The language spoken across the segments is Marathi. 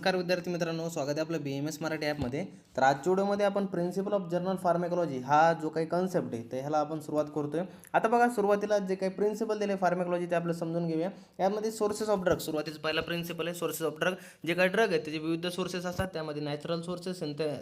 नमस्कार विद्यार्थी मित्रांनो, स्वागत आहे आपलं BMS मराठी ॲपमध्ये. तर आजच्या व्हिडिओमध्ये आपण प्रिन्सिपल ऑफ जनरल फार्मॅकॉलॉजी हा जो काही कन्सेप्ट आहे तर ह्याला आपण सुरुवात करतोय. आता बघा, सुरुवातीला जे काही प्रिन्सिपल दिले फार्मॅकॉलॉजी ते आपलं समजून घेऊया. यामध्ये सोर्सेस ऑफ ड्रग सुरुवातीचा पहिला प्रिन्सिपल आहे सोर्सेस ऑफ ड्रग. जे काही ड्रग आहेत त्याचे विविध सोर्सेस असतात, त्यामध्ये नॅचरल सोर्सेस,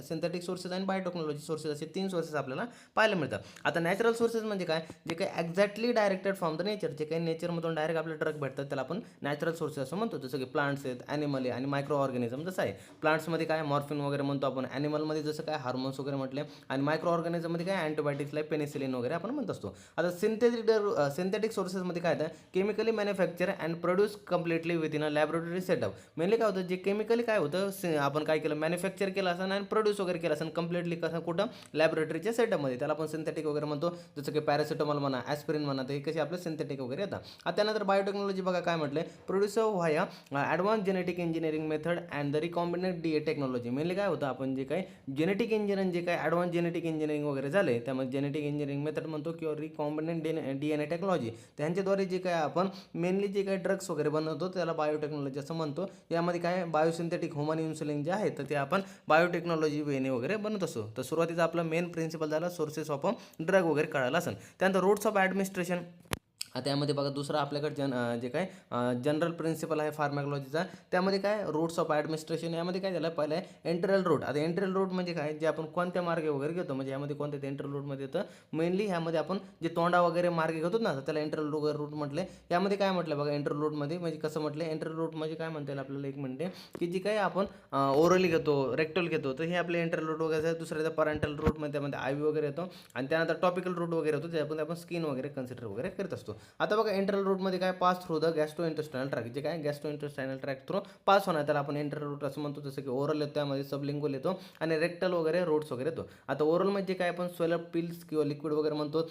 सिंथेटिक सोर्सेस आणि बायोटेक्नॉलॉजी सोर्सेस असे 3 सोर्सेस आपल्याला पाहायला मिळतात. आता नॅचरल सोर्सेस म्हणजे काय, जे काही exactly directed from the nature, जे काही नेचरमधून डायरेक्ट आपले ड्रग भेटतात त्याला आपण नॅचरल सोर्सेस असं म्हणतो. जसं की प्लांट्स आहेत, ॲनिमल आहे आणि मायक्रो ऑर्गॅनिझम. जसं आहे प्लांट्समध्ये काय मॉर्फिन वगैरे म्हणतो आपण, ॲनिमलमध्ये जसं काय हार्मोन्स वगैरे म्हटले, आणि मायक्रो ऑर्गॅनिझममध्ये काय अँटीबायोटिक्स लाईक पेनिसिलिन वगैरे आपण म्हणत असतो. आता सिंथेटिक सोर्सेसमध्ये काय येतं, chemically manufacture and produce completely with in a laboratory setup. Mainly काय होतं, जे केमिकली काय होतं आपण काय केलं, मॅन्युफॅक्चर केलं असं आणि प्रोड्यूस वगैरे केलं असं कम्प्लिटली कसं कुठं लॅबोरेटरीच्या सेटअपमध्ये, त्याला आपण सिंथेटिक वगैरे म्हणतो. जसं की पॅरासिटामॉल म्हणा, ॲस्पिरिन म्हणा, ते कसे आपले सिंथेटिक वगैरे येतात. आता त्यानंतर बायोटेक्नॉलॉजी बघा काय म्हटलं, produce via advance genetic engineering method and the recombinant D A technology. Mainly काय होतं, आपण जे काही जेनेटिक इंजिनिअरिंग, जे काही ॲडव्हान्स जेनेटिक इंजिनिअरिंग वगैरे झाले त्यामध्ये जेनेटिक इंजिनिअरिंग मेथड म्हणतो किंवा रिकॉम्बिनेंट DNA टेक्नॉलॉजी, त्यांच्याद्वारे जे काय आपण मेनली जे काही ड्रग्स वगैरे बनवतो त्याला बायोटेक्नॉलॉजी असं म्हणतो. यामध्ये काय बायोसिंथेटिक ह्युमन इन्सुलिन जे आहे तर ते आपण बायोटेक्नॉलॉजी वेने वगैरे बनत असतो. तर सुरुवातीचा आपला मेन प्रिन्सिपल झाला सोर्सेस ऑफ ड्रग वगैरे कळायला असेल. त्यानंतर रूट्स ऑफ ॲडमिनिस्ट्रेशन. आता यामध्ये बघा दुसरं आपल्याकडे जे काय जनरल प्रिन्सिपल आहे फार्मॅकॉलॉजीचा, त्यामध्ये काय रूट्स ऑफ ॲडमिनिस्ट्रेशन. यामध्ये काय झालं, पहिलं आहे एंट्रल रूट. आता एंट्रल रूट म्हणजे काय, जे आपण कोणत्या मार्गे वगैरे घेतो, म्हणजे यामध्ये कोणत्या एंट्रल रूटमध्ये येतं मेनली, ह्यामध्ये आपण जे तोंडा वगैरे मार्गे घेतो ना, तर त्याला एंट्रल रूट म्हटले. यामध्ये काय म्हटलं बघा, एंट्रल रूटमध्ये म्हणजे कसं म्हटलं, एंट्रल रूट म्हणजे काय म्हणता येईल आपल्याला एक मिनिट, की जी काही आपण ओरली घेतो, रेक्टल घेतो, तर हे आपले एंट्रल रूट वगैरे. दुसऱ्या पॅरेंटल रूटमध्ये त्यामध्ये आय वगैरे येतो, आणि त्यानंतर टॉपिकल रूट वगैरे होतो, त्यामध्ये आपण स्किन वगैरे कन्सिडर वगैरे करत असतो. आता बघा एंट्रल रूटमध्ये काय, pass through the gastro intestinal track, जे काय gastro intestinal track through pass होणार त्याला आपण एंट्रल रूट असं म्हणतो. जसं की ओरल येतो, त्यामध्ये सबलिंगुअल येतो आणि रेक्टल वगैरे रूट्स वगैरे येतो. आता ओरलमध्ये काय आपण स्वेलअप पिल्स किंवा लिक्विड वगैरे म्हणतो.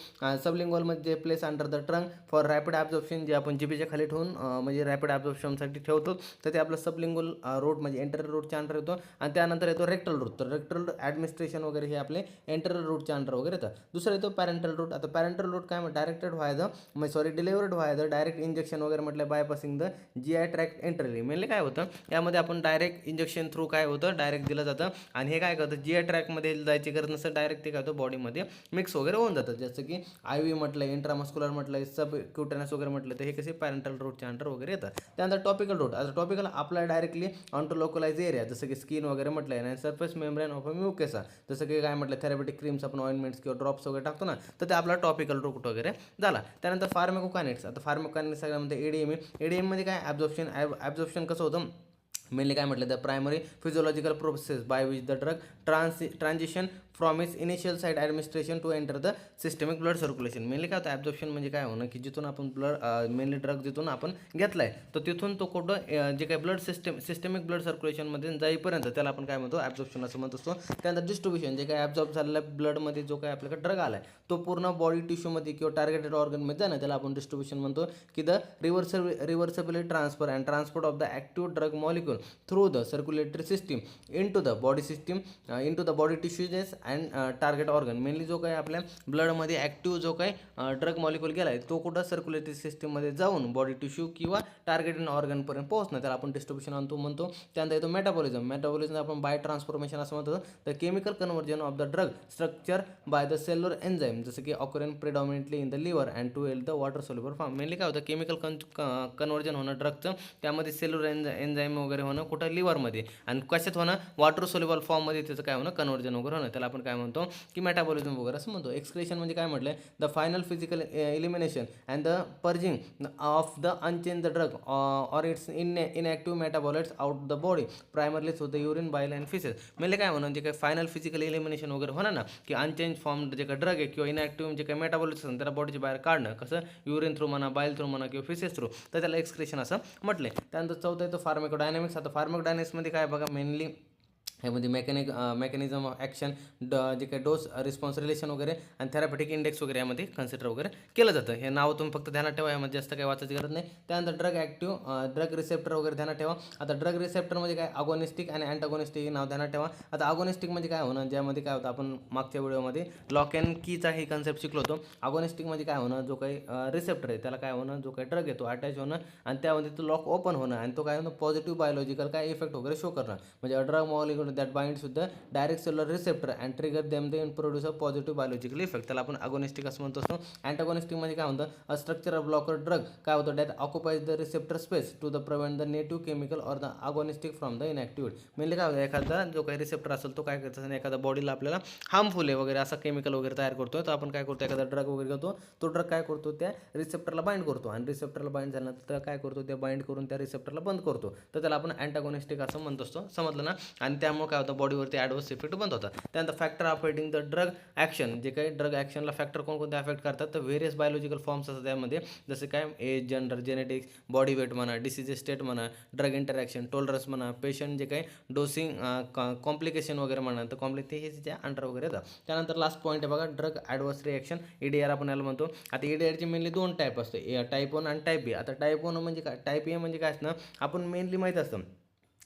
सबलिंगुअलमध्ये place under the trunk for rapid absorption, जे आपण जिभेच्या खाली ठेवून म्हणजे रॅपिड ॲब्झॉर्प्शनसाठी ठेवतो, तर ते आपलं सबलिंगुअल रूट म्हणजे एंट्रल रूटच्या अंडर येतो. आणि त्यानंतर येतो रेक्टल रूट, तर रेक्टल ॲडमिनिस्ट्रेशन वगैरे हे आपले एंट्रल रूटच्या अंडर वगैरे येतं. दुसरं येतो पॅरेंटल रूट. आता पॅरेंटल रूट काय directed delivered via the direct injection वगैरे म्हटलं, bypassing the GI tract entirely. Mainly काय होतं, यामध्ये आपण डायरेक्ट इंजेक्शन थ्रू काय होतं, डायरेक्ट दिलं जातं, आणि हे काय करतं, GI ट्रॅकमध्ये जायची गरज नसतं, डायरेक्ट ते काय होतं बॉडीमध्ये मिक्स वगैरे होऊन जातं. जसं की IV म्हटलं, इंट्रामस्क्युलर म्हटलं, सब क्युटेनस वगैरे म्हटलं, तर हे कसे पॅरेंटल रूटच्या अंडर वगैरे येतात. त्यानंतर टॉपिकल रूट. आता टॉपिकल आपला डायरेक्टली ऑन लोकलाइज एरिया, जसं की स्किन वगैरे म्हटलं आहे, आणि सरफेस मेम्ब्रेन ऑफ म्युकेसा, जसं की काय म्हटलं थेरॅपेटिक क्रीम्स आपण ऑइंटमेंट्स किंवा ड्रॉप्स वगैरे टाकतो ना, तर ते आपला टॉपिकल रूट वगैरे झाला. त्यानंतर फार्माकोकायनेटिक्स. आता फार्माकोकायनेटिक्स सगळ्यामध्ये ADME काय ॲब्झॉर्प्शन कसं होतं, मेनली काय म्हटलं, the primary physiological process by which the drug transition from its initial side administration to enter the systemic blood circulation. Mainly काय होतं ॲब्झॉर्प्शन म्हणजे काय होणं, की जिथून आपण मेनली ड्रग जिथून आपण घेतला आहे तर तिथून तो कुठं जे काही सिस्टमिक ब्लड सर्क्युलेशनमध्ये जाईपर्यंत त्याला आपण काय म्हणतो, ॲब्झॉर्प्शन असं म्हणत असतो. त्यानंतर डिस्ट्रीब्युशन, जे काही ॲब्झॉर्ब झालेल्या ब्लडमध्ये जो काही आपल्याकडे ड्रग आला आहे तो पूर्ण बॉडी टिश्यूमध्ये किंवा टार्गेटेड ऑर्गनमध्ये जाणं, त्याला आपण डिस्ट्रीब्युशन म्हणतो. की the reversibility transfer and transport of the active drug molecule through the circulatory system into the body system into the body tissues and target organ. Mainly जो काही आपल्या ब्लडमध्ये ॲक्टिव्ह जो काही ड्रग मॉलिक्यूल गेला आहे तो कुठं सर्क्युलेटरी सिस्टीममध्ये जाऊन बॉडी टिश्यू किंवा टार्गेटेड ऑर्गनपर्यंत पोहोचणं, त्याला आपण डिस्ट्रीब्युशन आणतो म्हणतो. त्यानंतर येतो मेटाबॉलिझम आपण बाय ट्रान्सफॉर्मेशन असं म्हणतो, the chemical conversion of the drug structure by the cellular enzyme, जसं की occurring predominantly in the liver and to the water soluble form. Mainly काय होतं, केमिकल कन्व्हर्जन होणं ड्रगचं, त्यामध्ये सेल्युलर एन्झाईम वगैरे होणं कुठं लिव्हरमध्ये, आणि कशात होणं वॉटर सोल्युबल फॉर्ममध्ये त्याचं काय होणं कन्व्हर्जन वगैरे होणं, त्याला आपण काय म्हणतो की मेटाबॉलिझम वगैरे असं म्हणतो. एक्सक्रेशन म्हणजे काय म्हटलं, the final physical elimination and the purging of the unchanged the drug or its inactive metabolites out the body primarily through the urine bile and faeces. म्हणजे काय म्हणून जे काही फायनल फिजिकल एलिमिनेशन वगैरे होणार ना, की अनचेंज फॉर्म जे काही ड्रग आहे किंवा इनॲक्टिव्ह जे काही मेटाबॉलिझम त्याला बॉडीच्या बाहेर काढणं, कसं युरिन थ्रू म्हणा, बाईल थ्रू म्हणा किंवा फिसेस थ्रू, तर त्याला एक्सक्रेशन असं म्हटलं. त्यानंतर चौथा येतो फार्माकोडायनॅमिक्स. आता फार्माकोडायनॅमिक्समध्ये काय बघा, मेनली ह्यामध्ये मेकॅनिझम ऑफ ॲक्शन, जे काही डोस रिस्पॉन्स रिलेशन वगैरे आणि थेरापेटिक इंडेक्स वगैरे यामध्ये कन्सिडर वगैरे केलं जातं. हे नाव तुम्ही फक्त ध्यानात ठेवा, यामध्ये जास्त काही वाचायची गरज नाही. त्यानंतर ड्रग रिसेप्टर वगैरे ध्यानात ठेवा. आता ड्रग रिसेप्टर म्हणजे काय, अगोनिस्टिक आणि अँटागोनिस्टिक नाव ध्यानात ठेवा. आता अगोनिस्टिक म्हणजे काय होणं, ज्यामध्ये काय होतं, आपण मागच्या व्हिडिओमध्ये लॉक अँड कीचा ही कन्सेप्ट शिकलो होतो. अगोनिस्टिक म्हणजे काय होणं, जो काही रिसेप्टर आहे त्याला काय होणं, जो काही ड्रग येतो अटॅच होणं आणि त्यामध्ये तो लॉक ओपन होणं आणि तो काय होणं, पॉझिटिव्ह बायोलॉजिकल काय इफेक्ट वगैरे शो करणं. म्हणजे ड्रग मॉलिक्युल दॅट बाइंड सुद्धा direct cellular receptor and trigger them they produce a positive biological effect, त्याला आपण अगोनिस्टिक असं म्हणतो असतो. अँटागोनिस्टिक म्हणजे काय म्हणतं, अ स्ट्रक्चर ब्लॉकर ड्रग काय होतं, that occupies the receptor space to the prevent the native chemical or the agonistic from the inactivity. Mainly काय होतं, एखादा जो काही रिसेप्टर असेल तो काय करतो आणि एखादा बॉडीला आपल्याला हार्मफुल आहे वगैरे असं केमिकल वगैरे तयार करतो, तर आपण काय करतो, एखादा ड्रग वगैरे घेतो, तो ड्रग काय करतो, त्या रिसेप्टरला बाइंड करतो आणि रिसेप्टरला बाइंड झाल्यानंतर काय करतो, त्या बाइंड करून त्या रिसेप्टरला बंद करतो, तर त्याला आपण अँटागोनिस्टिक असं म्हणतो असतो. समजलं ना. आणि त्यामुळे काय होतं, बॉडीवरती ॲडवर्स इफेक्ट बंद होतात. त्यानंतर factor affecting the drug action, जे काही ड्रग ॲक्शनला फॅक्टर कोणकोणते अफेक्ट करतात, तर व्हेरियस बायोलॉजिकल फॉर्म्स असतात त्यामध्ये, जसे काय age, gender, genetics, body weight म्हणा, डिसीज स्टेट म्हणा, ड्रग इंटरॅक्शन, टॉलरन्स म्हणा, पेशंट जे काही डोसिंग कॉम्प्लिकेशन वगैरे म्हणा, तर कॉम्प्लिक हे जे अंडर वगैरे येतात. त्यानंतर लास्ट पॉईंट आहे बघा, ड्रग ॲडवर्स रिॲक्शन, EDR आपण याला म्हणतो. आता EDRची मेनली दोन टाईप असते, टाईप 1 आणि टाईप बी. आता टाईप 1 म्हणजे काय, टाईप ए म्हणजे काय असतं, आपण मेनली माहीत असतं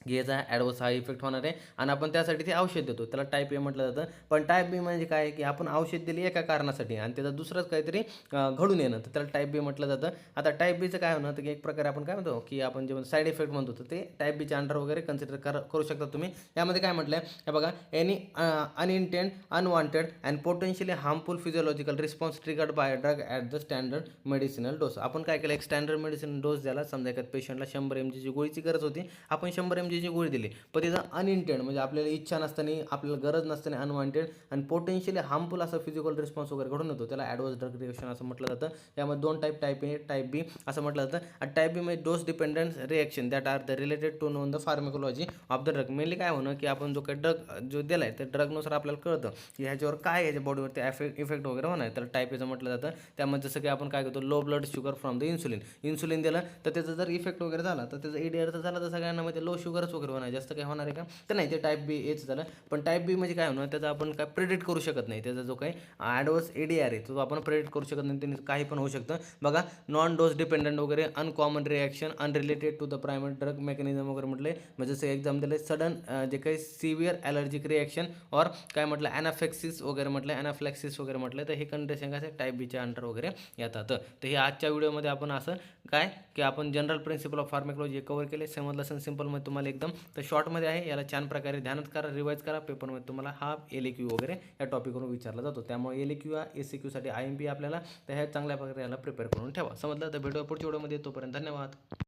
की याचा ॲडवर्स हा इफेक्ट होणार आहे आणि आपण त्यासाठी ते औषध देतो, त्याला टाईप ए म्हटलं जातं. पण टाईप बी म्हणजे काय, की आपण औषध दिली एका कारणासाठी आणि त्याचा दुसरंच काहीतरी घडून येणं, तर त्याला टाईप बी म्हटलं जातं. आता टाईप बीचं काय होणं, तर की एक प्रकारे आपण काय म्हणतो, की आपण जे साईड इफेक्ट म्हणतो, तर ते टाईप बीच्या अंडर वगैरे कन्सिडर करू शकता तुम्ही. यामध्ये काय म्हटलं आहे, हे बघा, any unintended, unwanted and potentially harmful physiological response triggered by drug at the standard medicinal dose. आपण काय केलं, एक स्टँडर्ड मेडिसिन डोस द्याला, समजा एखाद्या पेशंटला 100 mg ची गोळीची गरज होती, आपण 100 mg ची गोळी दिली, पण तिचा अनइंटेंड म्हणजे आपल्याला इच्छा नसताना, आपल्याला गरज नसताना अनवॉन्टेड आणि पोटेन्शियली हार्मफुल असं फिजिकल रिस्पॉन्स वगैरे घडून येतो, त्याला ॲडवर्स ड्रग रिएक्शन असं म्हटलं जातं. यामध्ये दोन type, type A, type B असं म्हटलं जातं. आणि टाईप बी म्हणजे dose dependence reaction that are the related to known the pharmacology of the drug. Mainly काय होणं, की आपण जो काही ड्रग जो दिला आहे, त्या ड्रगनुसार आपल्याला कळतं की ह्याच्यावर काय, ह्याच्या बॉडीवरती इफेक्ट वगैरे होणार आहे, त्याला टाईप एचं म्हटलं जातं. त्यामध्ये जसं की आपण काय करतो, low blood sugar from the insulin दिलं, तर त्याचा जर इफेक्ट वगैरे झाला, तर त्याचा EDRचा झाला, तर सगळ्यांना म्हणजे लो शुगरच वगैरे होणार, जास्त काही होणार आहे का, तर नाही, ते टाईप बी एच झालं. पण टाईप बी म्हणजे काय होणार, त्याचा आपण काय प्रेडिक्ट करू शकत नाही, त्याचा जो काही ॲडवर्स EDR आहे तो आपण प्रेडिक्ट करू शकत नाही, त्याने काही पण होऊ शकतं. बघा, नॉन डोस डिपेंडंट वगैरे, uncommon reaction, unrelated to the primary drug mechanism वगैरे म्हटले, म्हणजे जसं एक्झाम दिले, सडन जे काही सिव्हिअर ॲलर्जिक रिॲक्शन और काय म्हटलं, ॲनाफॅक्सिस वगैरे म्हटलं, ॲनाफ्लॅक्सिस वगैरे म्हटलं, तर हे कंडिशन काय टाईप बीच्या अंडर वगैरे येतात. तर हे आजच्या व्हिडिओमध्ये आपण असं काय, की आपण general principle of pharmacology cover केले. समजलं असेल सिंपलमध्ये तुम्हाला एकदम, तर शॉर्टमध्ये आहे, याला छान प्रकारे ध्यानात करा, रिवाईज करा. पेपरमध्ये तुम्हाला हा LAQ वगैरे या टॉपिकवरून विचारला जातो, त्यामुळे LAQ या SAQसाठी IMP आपल्याला, तर ह्या चांगल्या प्रकारे याला प्रिपेअर करून ठेवा. समजलं, तर भेटूया पुढच्या व्हिडिओमध्ये, तोपर्यंत धन्यवाद.